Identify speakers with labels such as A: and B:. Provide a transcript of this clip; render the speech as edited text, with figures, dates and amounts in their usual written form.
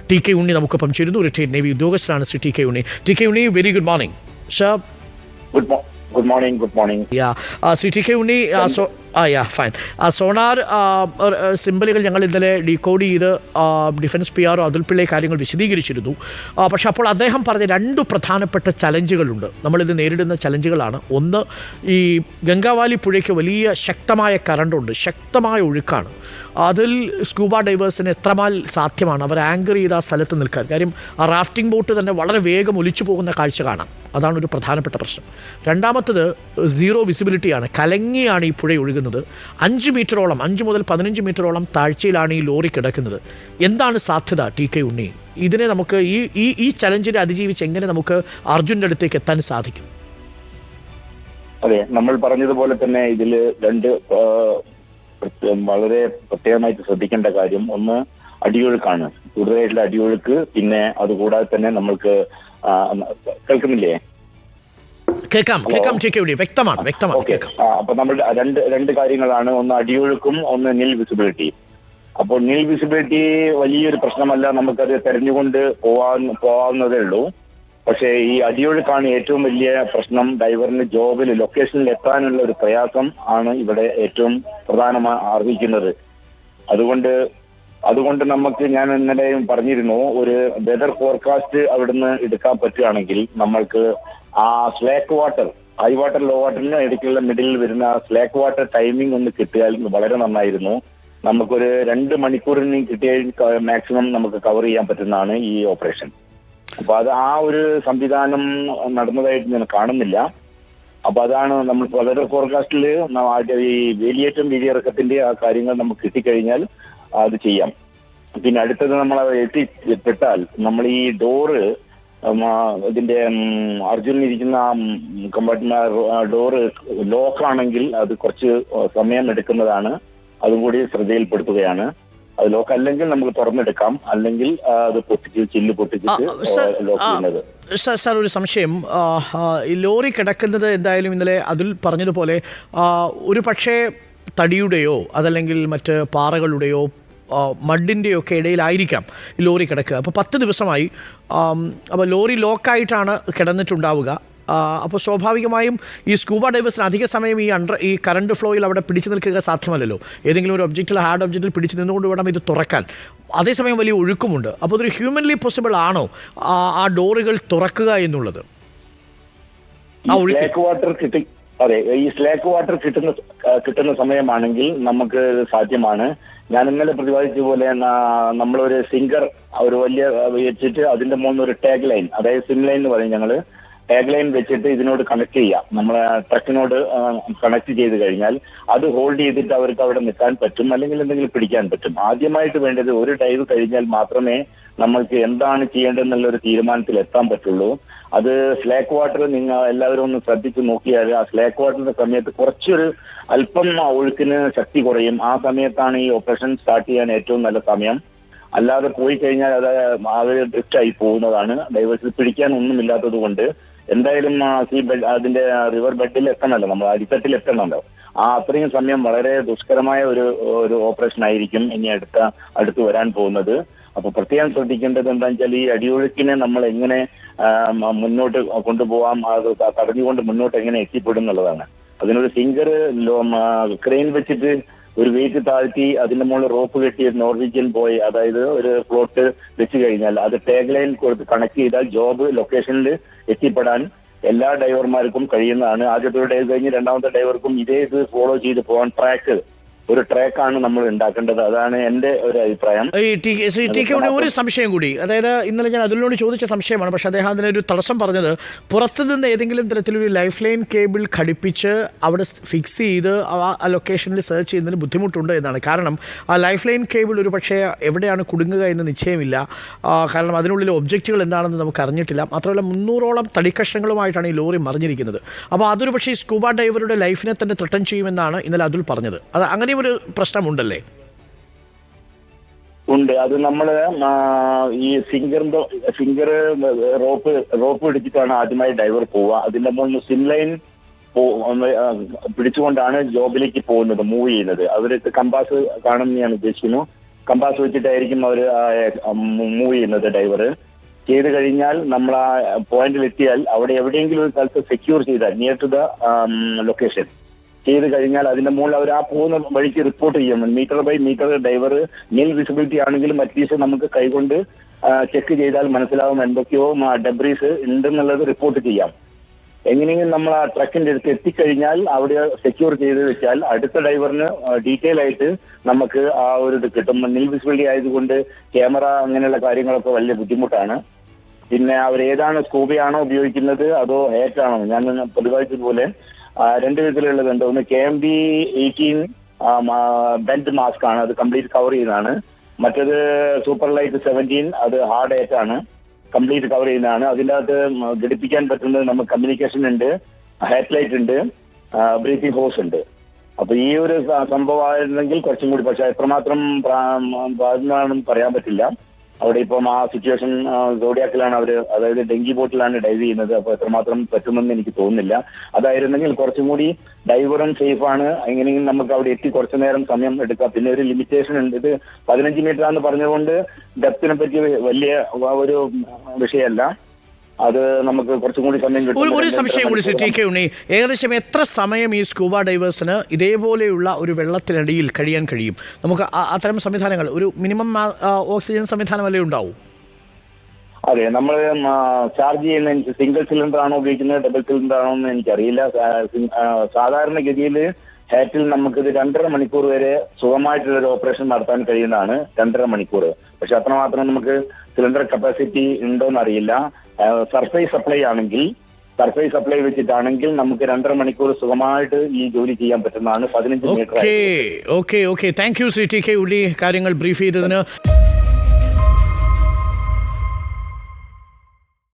A: T K ഉണ്ണി നമുക്കൊപ്പം ചേരുന്നു. Retired navy ഉദ്യോഗസ്ഥനാണ് Shri T K Unni. T K Unni, very good morning sir.
B: Good morning.
A: Shri T K Unni, fine. Sonar സിമ്പലുകൾ ഞങ്ങൾ ഇന്നലെ ഡീകോഡ് ചെയ്ത് ഡിഫൻസ് പി ആർ അതുൽ പിള്ളയെ കാര്യങ്ങൾ വിശദീകരിച്ചിരുന്നു. പക്ഷേ അപ്പോൾ അദ്ദേഹം പറഞ്ഞ 2 പ്രധാനപ്പെട്ട ചലഞ്ചുകളുണ്ട്. നമ്മളിത് നേരിടുന്ന ചലഞ്ചുകളാണ്. ഒന്ന്, ഈ ഗംഗാവാലി പുഴയ്ക്ക് വലിയ ശക്തമായ കറണ്ടുണ്ട്, ശക്തമായ ഒഴുക്കാണ്. അതിൽ സ്കൂബ ഡൈവേഴ്സിന് എത്രമാൽ സാധ്യമാണ് അവർ ആങ്കർ ചെയ്ത് ആ സ്ഥലത്ത് നിൽക്കാൻ? കാര്യം ആ റാഫ്റ്റിംഗ് ബോട്ട് തന്നെ വളരെ വേഗം ഒലിച്ചു പോകുന്ന കാഴ്ച കാണാം. അതാണ് ഒരു പ്രധാനപ്പെട്ട പ്രശ്നം. രണ്ടാമത്തത് സീറോ വിസിബിലിറ്റിയാണ്. കലങ്ങിയാണ് ഈ പുഴ ഒഴുകുന്നത്. 5 മീറ്ററോളം, 5 മുതൽ 15 മീറ്ററോളം താഴ്ചയിലാണ് ഈ ലോറി കിടക്കുന്നത്. എന്താണ് സാധ്യത ടി കെ ഉണ്ണി? ഇതിനെ നമുക്ക് ഈ ചലഞ്ചിനെ അതിജീവിച്ച് എങ്ങനെ നമുക്ക് അർജുൻ്റെ അടുത്തേക്ക് എത്താൻ സാധിക്കും?
B: അതെ, നമ്മൾ പറഞ്ഞതുപോലെ തന്നെ ഇതിൽ 2 വളരെ പ്രത്യേകമായിട്ട് ശ്രദ്ധിക്കേണ്ട കാര്യം. ഒന്ന്, അടിയൊഴുക്കാണ്, കൂടുതലായിട്ടുള്ള അടിയൊഴുക്ക്. പിന്നെ അതുകൂടാതെ തന്നെ നമ്മൾക്ക് കേൾക്കുന്നില്ലേ?
A: കേൾക്കാം വ്യക്തമാണ്.
B: അപ്പൊ നമ്മൾ രണ്ട് കാര്യങ്ങളാണ്. ഒന്ന് അടിയൊഴുക്കും, ഒന്ന് നിൽ വിസിബിലിറ്റി. അപ്പോൾ നിൽ വിസിബിലിറ്റി വലിയൊരു പ്രശ്നമല്ല, നമുക്കത് തെരഞ്ഞുകൊണ്ട് പോവാവുന്നതേ ഉള്ളൂ. പക്ഷേ ഈ അടിയൊഴുക്കാണ് ഏറ്റവും വലിയ പ്രശ്നം. ഡൈവറിന് ജോബിൽ ലൊക്കേഷനിൽ എത്താനുള്ള ഒരു പ്രയാസം ആണ് ഇവിടെ ഏറ്റവും പ്രധാനമായി അർഹിക്കുന്നത്. അതുകൊണ്ട് ഞാൻ ഇന്നലെയും പറഞ്ഞിരുന്നു, ഒരു വെതർ ഫോർകാസ്റ്റ് അവിടുന്ന് എടുക്കാൻ പറ്റുകയാണെങ്കിൽ നമ്മൾക്ക് ആ slack water, high water low വാട്ടറിന് ഇടയ്ക്കുള്ള മിഡിലിൽ വരുന്ന ആ സ്ലാക്ക് വാട്ടർ ടൈമിംഗ് ഒന്ന് കിട്ടിയാൽ വളരെ നന്നായിരുന്നു. നമുക്കൊരു 2 മണിക്കൂറിന് കിട്ടിയാൽ മാക്സിമം നമുക്ക് കവർ ചെയ്യാൻ പറ്റുന്നതാണ് ഈ ഓപ്പറേഷൻ. അപ്പൊ അത് ആ ഒരു സംവിധാനം നടന്നതായിട്ട് ഞാൻ കാണുന്നില്ല. അപ്പൊ അതാണ് നമ്മൾ വളരെ ഫോർകാസ്റ്റിൽ ഈ വേലിയേറ്റം വേലിയിറക്കത്തിന്റെ ആ കാര്യങ്ങൾ നമുക്ക് കിട്ടിക്കഴിഞ്ഞാൽ അത് ചെയ്യാം. പിന്നെ അടുത്തത് നമ്മൾ എത്തിപ്പെട്ടാൽ നമ്മൾ ഈ ഡോറ്, ഇതിന്റെ അർജുനിരിക്കുന്ന കമ്പാർട്ട്മെന്റ് ഡോറ് ലോക്കാണെങ്കിൽ അത് കുറച്ച് സമയം എടുക്കുന്നതാണ്. അതും കൂടി ശ്രദ്ധയിൽപ്പെടുത്തുകയാണ്. അത് ലോക്ക് അല്ലെങ്കിൽ നമുക്ക് തുറന്നെടുക്കാം, അല്ലെങ്കിൽ അത് ചില്ല് പൊട്ടിച്ചിട്ട് ലോക്ക് ചെയ്യുന്നത്.
A: സാർ, ഒരു സംശയം. ഈ ലോറി കിടക്കുന്നത് എന്തായാലും ഇന്നലെ അതിൽ പറഞ്ഞതുപോലെ ഒരു പക്ഷേ തടിയുടെയോ അതല്ലെങ്കിൽ മറ്റ് പാറകളുടെയോ മഡിൻ്റെയോ ഒക്കെ ഇടയിലായിരിക്കാം ഈ ലോറി കിടക്കുക. അപ്പോൾ 10 ദിവസമായി. അപ്പോൾ ലോറി ലോക്കായിട്ടാണ് കിടന്നിട്ടുണ്ടാവുക. അപ്പോൾ സ്വാഭാവികമായും ഈ സ്കൂബ ഡൈവേഴ്സിന് അധിക സമയം ഈ കറണ്ട് ഫ്ലോയിൽ അവിടെ പിടിച്ചു നിൽക്കുക സാധ്യമല്ലല്ലോ. ഏതെങ്കിലും ഒരു ഒബ്ജക്റ്റിൽ, ഹാർഡ് ഒബ്ജക്റ്റിൽ പിടിച്ച് നിന്നുകൊണ്ട് വേണം ഇത് തുറക്കാൻ. അതേസമയം വലിയ ഒഴുക്കുമുണ്ട്. അപ്പോൾ അതൊരു ഹ്യൂമൻലി പോസിബിൾ ആണോ ആ ഡോറുകൾ തുറക്കുക എന്നുള്ളത്?
B: അതെ, ഈ സ്ലാക്ക് വാട്ടർ കിട്ടുന്ന സമയമാണെങ്കിൽ നമുക്ക് സാധ്യമാണ്. ഞാൻ ഇന്നലെ പ്രതിപാദിച്ച പോലെ നമ്മളൊരു സിംഗർ ഒരു വലിയ വെച്ചിട്ട് അതിന്റെ മുകളിൽ ഒരു ടാഗ് ലൈൻ, അതായത് സിം ലൈൻ എന്ന് പറയും ഞങ്ങള്, ടാഗ് ലൈൻ വെച്ചിട്ട് ഇതിനോട് കണക്ട് ചെയ്യാം. നമ്മളെ ട്രക്കിനോട് കണക്ട് ചെയ്ത് കഴിഞ്ഞാൽ അത് ഹോൾഡ് ചെയ്തിട്ട് അവർക്ക് അവിടെ നിൽക്കാൻ പറ്റും, അല്ലെങ്കിൽ എന്തെങ്കിലും പിടിക്കാൻ പറ്റും. ആദ്യമായിട്ട് വേണ്ടത് ഒരു ഡൈവ് കഴിഞ്ഞാൽ മാത്രമേ നമ്മൾക്ക് എന്താണ് ചെയ്യേണ്ടതെന്നുള്ള ഒരു തീരുമാനത്തിൽ എത്താൻ പറ്റുള്ളൂ. അത് സ്ലാക്ക് വാട്ടർ നിങ്ങൾ എല്ലാവരും ഒന്ന് ശ്രദ്ധിച്ച് നോക്കിയാൽ ആ സ്ലാക്ക് വാട്ടറിന്റെ സമയത്ത് കുറച്ചൊരു അല്പം ഒഴുക്കിന് ശക്തി കുറയും. ആ സമയത്താണ് ഈ ഓപ്പറേഷൻ സ്റ്റാർട്ട് ചെയ്യാൻ ഏറ്റവും നല്ല സമയം. അല്ലാതെ പോയി കഴിഞ്ഞാൽ അത് ഡ്രിഫ്റ്റ് ആയി പോകുന്നതാണ്. ഡൈവേഴ്സിൽ പിടിക്കാൻ ഒന്നുമില്ലാത്തത് കൊണ്ട് എന്തായാലും അതിന്റെ റിവർ ബെഡിൽ എത്തണമല്ലോ, നമ്മൾ അടിത്തട്ടിൽ എത്തണമല്ലോ. അത്രയും സമയം വളരെ ദുഷ്കരമായ ഒരു ഓപ്പറേഷൻ ആയിരിക്കും ഇനി അടുത്ത് വരാൻ പോകുന്നത്. അപ്പൊ പ്രത്യേകം ശ്രദ്ധിക്കേണ്ടത് എന്താണെന്ന് വെച്ചാൽ ഈ അടിയൊഴുക്കിനെ നമ്മൾ എങ്ങനെ മുന്നോട്ട് കൊണ്ടുപോകാം, അത് തടഞ്ഞുകൊണ്ട് മുന്നോട്ട് എങ്ങനെ എത്തിപ്പെടും എന്നുള്ളതാണ്. അതിനൊരു ഫിംഗർ ക്രെയിൻ വെച്ചിട്ട് ഒരു വെയിറ്റ് താഴ്ത്തി അതിന്റെ മുകളിൽ റോപ്പ് കെട്ടി നോർവീജിയൻ ബോയ്, അതായത് ഒരു ഫ്ലോട്ട് വെച്ച് കഴിഞ്ഞാൽ അത് ടാഗ് ലൈൻ കൊടുത്ത് കണക്ട് ചെയ്താൽ ജോബ് ലൊക്കേഷനിൽ എത്തിപ്പെടാൻ എല്ലാ ഡൈവർമാർക്കും കഴിയുന്നതാണ്. ആദ്യത്തെ ഒരു ഡൈവ് കഴിഞ്ഞ് രണ്ടാമത്തെ ഡൈവർക്കും ഇത് ഫോളോ ചെയ്ത് പോകാൻ ഒരു ട്രാക്കാണ് നമ്മൾ ഉണ്ടാക്കേണ്ടത്. അതാണ് എൻ്റെ ഒരു അഭിപ്രായം.
A: ഒരു സംശയം കൂടി, അതായത് ഇന്നലെ ഞാൻ അതിനോട് ചോദിച്ച സംശയമാണ്. പക്ഷേ അദ്ദേഹം അതിനൊരു തടസ്സം പറഞ്ഞത് പുറത്തുനിന്ന് ഏതെങ്കിലും തരത്തിലൊരു ലൈഫ് ലൈൻ കേബിൾ ഘടിപ്പിച്ച് അവിടെ ഫിക്സ് ചെയ്ത് ആ ലൊക്കേഷനിൽ സെർച്ച് ചെയ്യുന്നതിന് ബുദ്ധിമുട്ടുണ്ട് എന്നാണ്. കാരണം ആ ലൈഫ് ലൈൻ കേബിൾ ഒരു പക്ഷേ എവിടെയാണ് കുടുങ്ങുക എന്ന് നിശ്ചയമില്ല. കാരണം അതിനുള്ളിൽ ഒബ്ജക്റ്റുകൾ എന്താണെന്ന് നമുക്ക് അറിഞ്ഞിട്ടില്ല. മാത്രമല്ല 300ഓളം തടിക്കഷ്ണങ്ങളുമായിട്ടാണ് ഈ ലോറി മറിഞ്ഞിരിക്കുന്നത്. അപ്പോൾ അതൊരു പക്ഷേ ഈ സ്കൂബ ഡൈവറുടെ ലൈഫിനെ തന്നെ ത്രെട്ടൻ ചെയ്യുമെന്നാണ് ഇന്നലെ അതുൽ പറഞ്ഞത്. അത് അങ്ങനെ ഒരു പ്രശ്നമുണ്ടല്ലേ?
B: ഉണ്ട്. അത് നമ്മള് ഈ ഫിംഗർ റോപ്പ് പിടിച്ചിട്ടാണ് ആദ്യമായി ഡൈവർ പോവുക. അതിന്റെ മുകളിൽ സിം ലൈൻ പിടിച്ചുകൊണ്ടാണ് ജോബിലേക്ക് പോകുന്നത്, മൂവ് ചെയ്യുന്നത്. അവർക്ക് കമ്പാസ് കാണുമെന്ന് ഞാൻ ഉദ്ദേശിക്കുന്നു. കമ്പാസ് വെച്ചിട്ടായിരിക്കും അവർ മൂവ് ചെയ്യുന്നത് ഡൈവർ. ചെയ്ത് കഴിഞ്ഞാൽ നമ്മൾ ആ പോയിന്റിൽ എത്തിയാൽ അവിടെ എവിടെയെങ്കിലും ഒരു സ്ഥലത്ത് സെക്യൂർ ചെയ്താൽ നിയർ ടു ദ ലൊക്കേഷൻ ചെയ്ത് കഴിഞ്ഞാൽ അതിന്റെ മുകളിൽ അവർ ആ പോകുന്ന വഴിക്ക് റിപ്പോർട്ട് ചെയ്യും. Metre by metre diver nil visibility ആണെങ്കിലും അറ്റ്ലീസ്റ്റ് നമുക്ക് കൈകൊണ്ട് ചെക്ക് ചെയ്താൽ മനസ്സിലാവും എന്തൊക്കെയോ ഡെബ്രീസ് ഉണ്ടെന്നുള്ളത് റിപ്പോർട്ട് ചെയ്യാം. എങ്ങനെയെങ്കിലും നമ്മൾ ആ ട്രക്കിന്റെ അടുത്ത് എത്തിക്കഴിഞ്ഞാൽ അവിടെ സെക്യൂർ ചെയ്ത് വെച്ചാൽ അടുത്ത ഡൈവറിന് ഡീറ്റെയിൽ ആയിട്ട് നമുക്ക് ആ ഒരു ഇത് കിട്ടും. നീൽ വിസിബിലിറ്റി ആയതുകൊണ്ട് ക്യാമറ അങ്ങനെയുള്ള കാര്യങ്ങളൊക്കെ വലിയ ബുദ്ധിമുട്ടാണ്. പിന്നെ അവർ ഏതാണ് സ്കൂബയാണോ ഉപയോഗിക്കുന്നത് അതോ ഹേറ്റാണോ? ഞാൻ പ്രതിപാദിച്ചതുപോലെ രണ്ട് വിധത്തിലുള്ളതുണ്ട്. ഒന്ന് KMB-18 ബെൻഡ് മാസ്ക് ആണ്, അത് കംപ്ലീറ്റ് കവർ ചെയ്യുന്നതാണ്. മറ്റേത് സൂപ്പർ ലൈറ്റ് 17 അത് ഹാർഡ് ഹേറ്റ് ആണ്, കംപ്ലീറ്റ് കവർ ചെയ്യുന്നതാണ്. അതിൻ്റെ അകത്ത് ഘടിപ്പിക്കാൻ പറ്റുന്നത് നമുക്ക് കമ്മ്യൂണിക്കേഷൻ ഉണ്ട്, ഹെഡ് ലൈറ്റ് ഉണ്ട്, ബ്രീത്തിങ് ഹോസ് ഉണ്ട്. അപ്പൊ ഈ ഒരു സംഭവമായിരുന്നെങ്കിൽ കുറച്ചും കൂടി, പക്ഷെ എത്രമാത്രം ബാധിക്കുന്നതാണെന്ന് പറയാൻ പറ്റില്ല. അവിടെ ഇപ്പം ആ സിറ്റുവേഷൻ സോഡിയാക്കിലാണ് അവർ, അതായത് ഡെങ്കി ബോട്ടിലാണ് ഡൈവ് ചെയ്യുന്നത്. അപ്പോൾ എത്രമാത്രം പറ്റുമെന്ന് എനിക്ക് തോന്നുന്നില്ല. അതായിരുന്നെങ്കിൽ കുറച്ചും കൂടി ഡൈവറും സേഫാണ്. എങ്ങനെയെങ്കിലും നമുക്ക് അവിടെ എത്തി കുറച്ചു നേരം സമയം എടുക്കാം. പിന്നെ ഒരു ലിമിറ്റേഷൻ ഉണ്ട്. ഇത് 15 മീറ്റർ ആണെന്ന് പറഞ്ഞുകൊണ്ട് ഡെപ്തിനെ പറ്റി വലിയ ഒരു വിഷയമല്ല. അത് നമുക്ക് കുറച്ചും കൂടി സമയം കിട്ടും.
A: ഒരു സംശയം കൂടി TK ഉണ്ണി, ഏകദേശം എത്ര സമയം ഈ സ്കൂബ ഡൈവേഴ്സിന് ഇതേപോലെയുള്ള ഒരു വെള്ളത്തിനടിയിൽ കഴിയാൻ കഴിയും? നമുക്ക് അത്തരം സംവിധാനങ്ങൾ, ഒരു മിനിമം ഓക്സിജൻ സംവിധാനമല്ലേ ഉണ്ടാവും?
B: അതെ, നമ്മൾ ചാർജ് ചെയ്യുന്ന സിംഗിൾ സിലിണ്ടർ ആണോ ഉപയോഗിക്കുന്നത്, ഡബിൾ സിലിണ്ടർ ആണോ എന്ന് എനിക്കറിയില്ല. സാധാരണഗതിയിൽ ഹാറ്റിൽ നമുക്കിത് 2.5 മണിക്കൂർ വരെ സുഖമായിട്ടുള്ളൊരു ഓപ്പറേഷൻ നടത്താൻ കഴിയുന്നതാണ്. 2.5 മണിക്കൂർ. പക്ഷെ അത്രമാത്രം നമുക്ക് സിലിണ്ടർ കപ്പാസിറ്റി ഉണ്ടോന്ന് അറിയില്ല. സർഫേസ് സപ്ലൈ ആണെങ്കിൽ, സർഫേസ് സപ്ലൈ വെച്ചിട്ടാണെങ്കിൽ നമുക്ക് 2.5 മണിക്കൂർ സുഖമായിട്ട് ഈ ജോലി ചെയ്യാൻ പറ്റുന്നതാണ്. 15 metre.
A: Okay, thank you TK Unni കാര്യങ്ങൾ ബ്രീഫ് ചെയ്തതിന്.